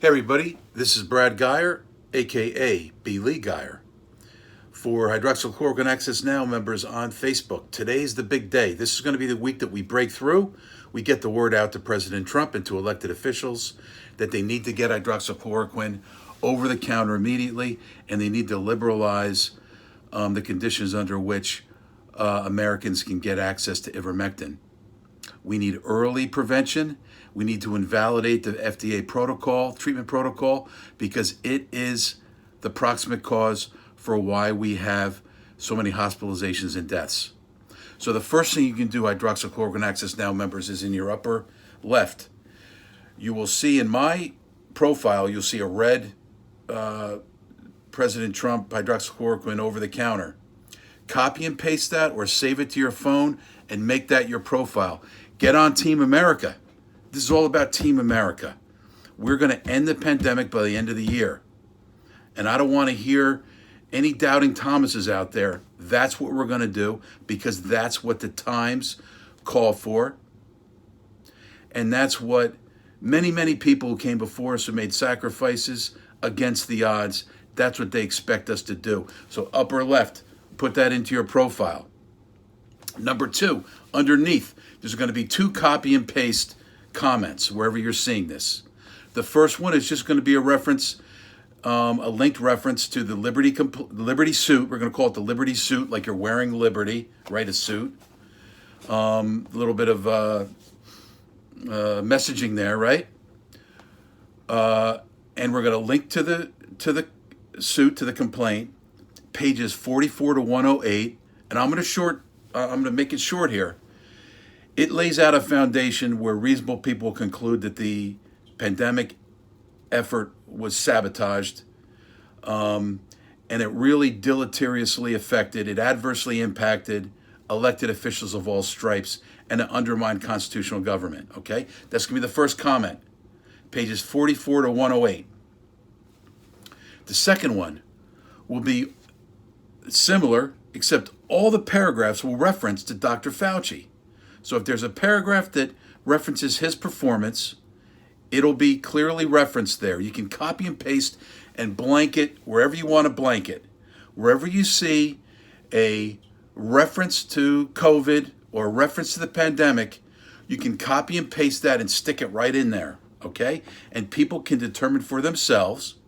Hey everybody, this is Brad Geyer, aka B. Lee Geyer, for Hydroxychloroquine Access Now members on Facebook. Today's the big day. This is going to be the week that we break through. We get the word out to President Trump and to elected officials that they need to get hydroxychloroquine over the counter immediately, and they need to liberalize the conditions under which Americans can get access to ivermectin. We need early prevention. We need to invalidate the FDA protocol, treatment protocol, because it is the proximate cause for why we have so many hospitalizations and deaths. So the first thing you can do, Hydroxychloroquine Access Now members, is in your upper left. You will see in my profile, you'll see a red President Trump hydroxychloroquine over the counter. Copy and paste that or save it to your phone and make that your profile. Get on Team America. This is all about Team America. We're going to end the pandemic by the end of the year. And I don't want to hear any doubting Thomases out there. That's what we're going to do because that's what the times call for. And that's what many people who came before us who made sacrifices against the odds, that's what they expect us to do. So upper left, put that into your profile. Number 2, underneath, there's going to be 2 copy and paste comments wherever you're seeing this. The first one is just going to be a reference, a linked reference to the Liberty suit. We're going to call it the Liberty suit, like you're wearing Liberty, right? A suit. A little bit of messaging there, right? And we're going to link to the suit, to the complaint, pages 44 to 108, and I'm going to make it short here. It lays out a foundation where reasonable people conclude that the pandemic effort was sabotaged, and it really deleteriously affected, it adversely impacted elected officials of all stripes, and it undermined constitutional government, okay? That's going to be the first comment, pages 44 to 108. The second one will be similar, except all the paragraphs will reference to Dr. Fauci. So if there's a paragraph that references his performance, it'll be clearly referenced there. You can copy and paste and blanket wherever you want to blanket. Wherever you see a reference to COVID or a reference to the pandemic, you can copy and paste that and stick it right in there, okay? And people can determine for themselves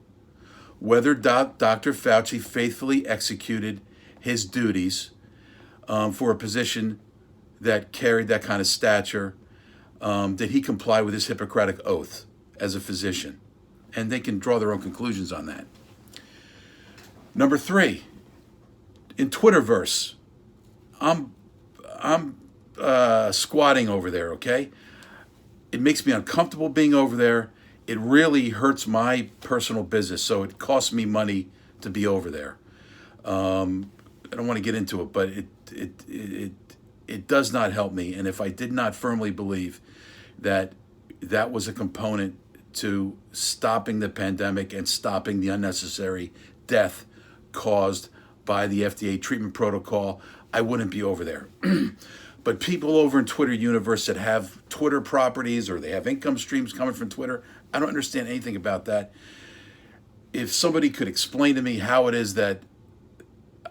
whether Dr. Fauci faithfully executed his duties for a position that carried that kind of stature. Did he comply with his Hippocratic oath as a physician? And they can draw their own conclusions on that. Number 3, in Twitterverse, I'm squatting over there, okay? It makes me uncomfortable being over there. It really hurts my personal business, so it costs me money to be over there. I don't want to get into it, but it does not help me. And if I did not firmly believe that that was a component to stopping the pandemic and stopping the unnecessary death caused by the FDA treatment protocol, I wouldn't be over there. But people over in Twitter universe that have Twitter properties or they have income streams coming from Twitter, I don't understand anything about that. If somebody could explain to me how it is that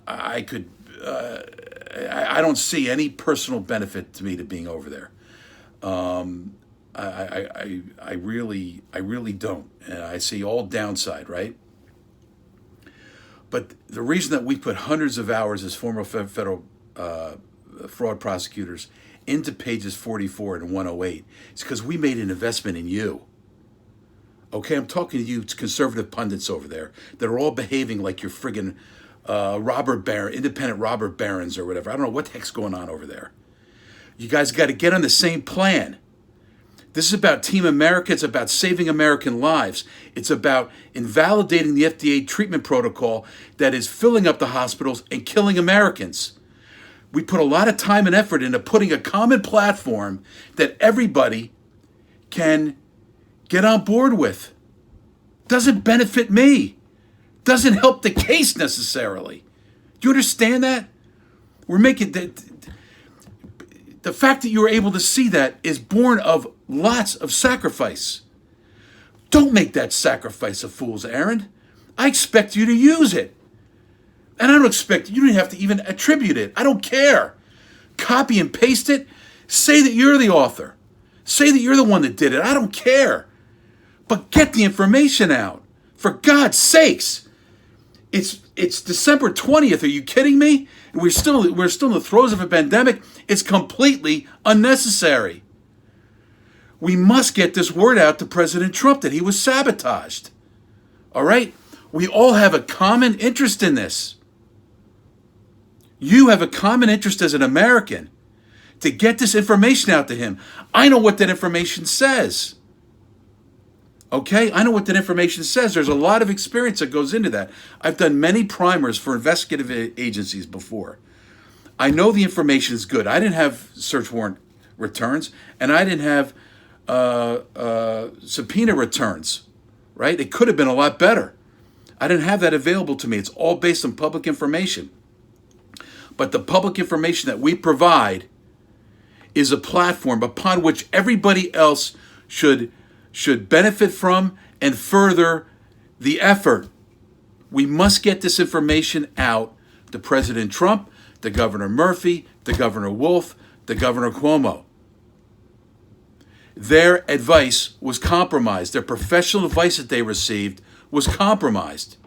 I could, I don't see any personal benefit to me to being over there. I really don't. And I see all downside, right? But the reason that we put hundreds of hours as former federal fraud prosecutors into pages 44 and 108 is because we made an investment in you. Okay, I'm talking to you conservative pundits over there that are all behaving like you're friggin' independent robber barons or whatever. I don't know what the heck's going on over there. You guys got to get on the same plan. This is about Team America. It's about saving American lives. It's about invalidating the FDA treatment protocol that is filling up the hospitals and killing Americans. We put a lot of time and effort into putting a common platform that everybody can get on board with. Doesn't benefit me. Doesn't help the case necessarily. Do you understand that? We're making that. The fact that you were able to see that is born of lots of sacrifice. Don't make that sacrifice a fool's errand. I expect you to use it. And I don't expect you don't have to even attribute it. I don't care. Copy and paste it. Say that you're the author. Say that you're the one that did it. I don't care. But get the information out. For God's sakes. It's December 20th. Are you kidding me? And we're still in the throes of a pandemic. It's completely unnecessary. We must get this word out to President Trump that he was sabotaged. All right? We all have a common interest in this. You have a common interest as an American to get this information out to him. I know what that information says. Okay? I know what that information says. There's a lot of experience that goes into that. I've done many primers for investigative agencies before. I know the information is good. I didn't have search warrant returns, and I didn't have subpoena returns, right? It could have been a lot better. I didn't have that available to me. It's all based on public information. But the public information that we provide is a platform upon which everybody else should benefit from and further the effort. We must get this information out to President Trump, to Governor Murphy, to Governor Wolf, to Governor Cuomo. Their advice was compromised. Their professional advice that they received was compromised.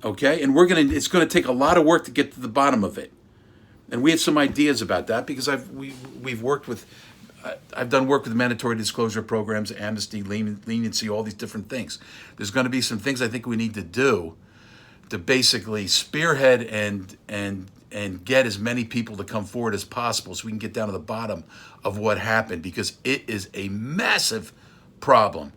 Okay? And it's going to take a lot of work to get to the bottom of it. And we have some ideas about that because I've worked with, I've done work with mandatory disclosure programs, amnesty, leniency, all these different things. There's going to be some things I think we need to do to basically spearhead and get as many people to come forward as possible so we can get down to the bottom of what happened, because it is a massive problem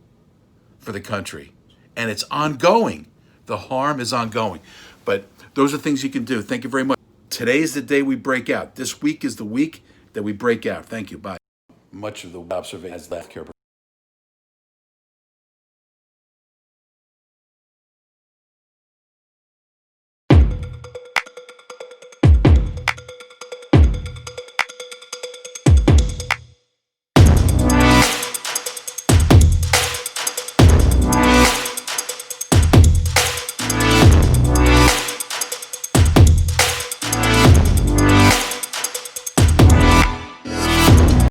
for the country. And it's ongoing. The harm is ongoing. But those are things you can do. Thank you very much. Today is the day we break out. This week is the week that we break out. Thank you. Bye. Much of the observation has left here.